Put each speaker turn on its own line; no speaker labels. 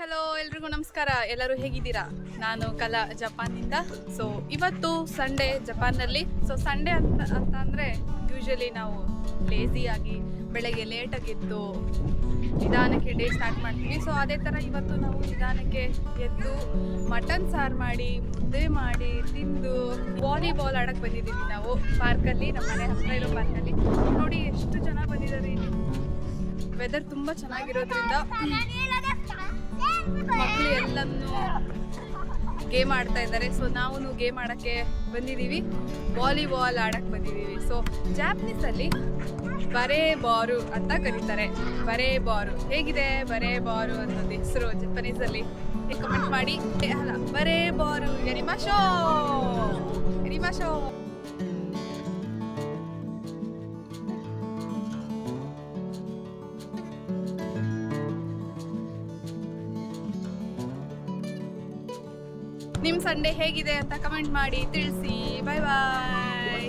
Hello ಎಲ್ರಿಗೂ ನಮಸ್ಕಾರ. ಎಲ್ಲರೂ ಹೇಗಿದ್ದೀರಾ? ನಾನು ಕಲಾ ಜಪಾನಿಂದ. ಸೊ ಇವತ್ತು ಸಂಡೇ ಜಪಾನ್ನಲ್ಲಿ. ಸೊ ಸಂಡೇ ಅಂತ ಅಂದರೆ ಯೂಶ್ವಲಿ ನಾವು ಲೇಸಿಯಾಗಿ ಬೆಳಗ್ಗೆ ಲೇಟಾಗೆದ್ದು ನಿಧಾನಕ್ಕೆ ಡೇ ಸ್ಟಾರ್ಟ್ ಮಾಡ್ತೀವಿ. ಸೊ ಅದೇ ಥರ ಇವತ್ತು ನಾವು ನಿಧಾನಕ್ಕೆ ಎದ್ದು ಮಟನ್ ಸಾರು ಮಾಡಿ ಮುದ್ದೆ ಮಾಡಿ ತಿಂದು ವಾಲಿಬಾಲ್ ಆಡಕ್ಕೆ ಬಂದಿದ್ದೀವಿ ನಾವು ಪಾರ್ಕಲ್ಲಿ, ನಮ್ಮ ಮನೆ ಹತ್ತಿರ ಇರೋ ಪಾರ್ಕಲ್ಲಿ. ನೋಡಿ ಎಷ್ಟು ಜನ ಬಂದಿದ್ದಾರೆ ಇಲ್ಲಿ. ವೆದರ್ ತುಂಬ ಚೆನ್ನಾಗಿರೋದ್ರಿಂದ ಮಕ್ಕಳು ಎಲ್ಲನೂ ಗೇಮ್ ಆಡ್ತಾ ಇದ್ದಾರೆ. ಸೊ ನಾವು ಗೇಮ್ ಆಡೋಕ್ಕೆ ಬಂದಿದ್ದೀವಿ, ವಾಲಿಬಾಲ್ ಆಡಕ್ಕೆ ಬಂದಿದ್ದೀವಿ. ಸೊ ಜಾಪನೀಸಲ್ಲಿ ಬರೇ ಬಾರು ಅಂತ ಕರೀತಾರೆ. ಬರೇ ಬಾರು ಹೇಗಿದೆ? ಬರೇ ಬಾರು ಅನ್ನೋದು ಹೆಸರು ಜಪಾನೀಸಲ್ಲಿ. ಕಮೆಂಟ್ ಮಾಡಿ. ಅಲ್ಲ, ಬರೇ ಬಾರು ಎರಿಮಾಶೋ ಎರಿಮಾಶೋ. ನಿಮ್ಮ ಸಂಡೇ ಹೇಗಿದೆ ಅಂತ ಕಮೆಂಟ್ ಮಾಡಿ ತಿಳಿಸಿ. ಬಾಯ್ ಬಾಯ್.